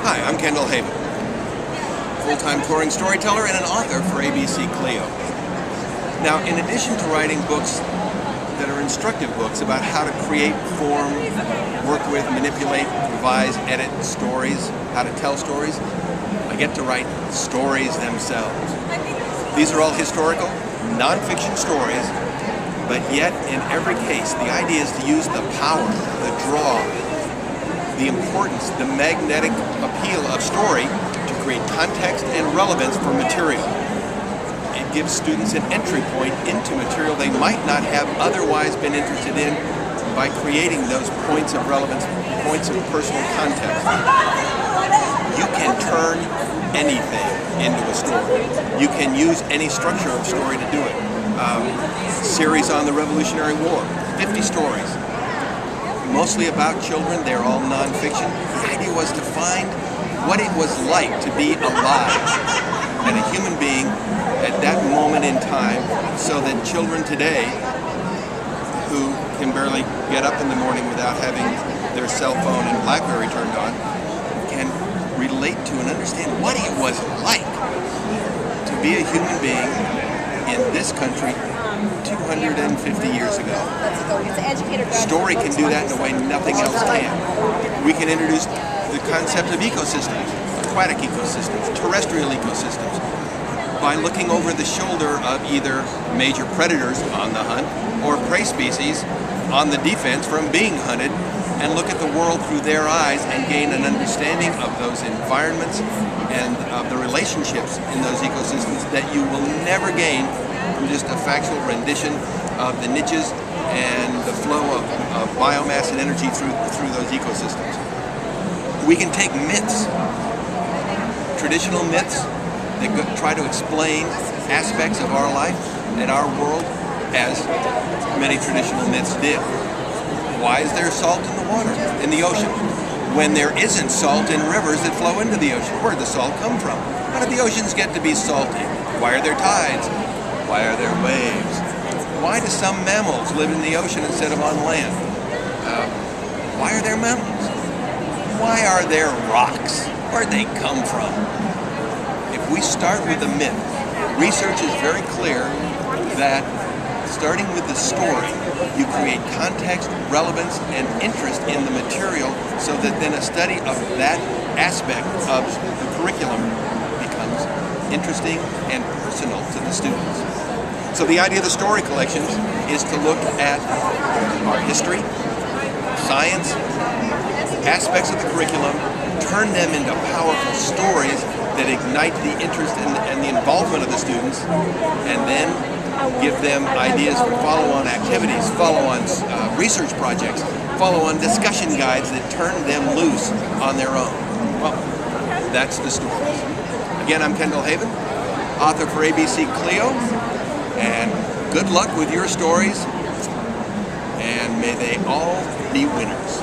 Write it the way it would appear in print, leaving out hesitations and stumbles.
Hi, I'm Kendall Haven, full-time touring storyteller and an author for ABC-CLIO. Now, in addition to writing books that are instructive books about how to create, form, work with, manipulate, revise, edit stories, how to tell stories, I get to write stories themselves. These are all historical, non-fiction stories, but yet in every case, the idea is to use the power, the draw, the importance, the magnetic appeal of story to create context and relevance for material. It gives students an entry point into material they might not have otherwise been interested in by creating those points of relevance, points of personal context. You can turn anything into a story. You can use any structure of story to do it. Series on the Revolutionary War, 50 stories. Mostly about children, they're all non-fiction. The idea was to find what it was like to be alive and a human being at that moment in time, so that children today who can barely get up in the morning without having their cell phone and BlackBerry turned on can relate to and understand what it was like to be a human being in this country 250 years ago. Story can do that in a way nothing else can. We can introduce the concept of ecosystems, aquatic ecosystems, terrestrial ecosystems, by looking over the shoulder of either major predators on the hunt or prey species on the defense from being hunted, and look at the world through their eyes and gain an understanding of those environments and of the relationships in those ecosystems that you will never gain from just a factual rendition of the niches and the flow of biomass and energy through those ecosystems. We can take myths, traditional myths that try to explain aspects of our life and our world, as many traditional myths did. Why is there salt in the water, in the ocean, when there isn't salt in rivers that flow into the ocean? Where did the salt come from? How did the oceans get to be salty? Why are there tides? Why are there waves? Why do some mammals live in the ocean instead of on land? Why are there mountains? Why are there rocks? Where'd they come from? If we start with the myth, research is very clear that starting with the story, you create context, relevance, and interest in the material, so that then a study of that aspect of the curriculum becomes interesting and personal to the students. So the idea of the story collections is to look at our history, science, aspects of the curriculum, turn them into powerful stories that ignite the interest and the involvement of the students, and then give them ideas for follow-on activities, follow-on research projects, follow-on discussion guides that turn them loose on their own. Well, that's the stories. Again, I'm Kendall Haven, author for ABC-CLIO, and good luck with your stories, and may they all be winners.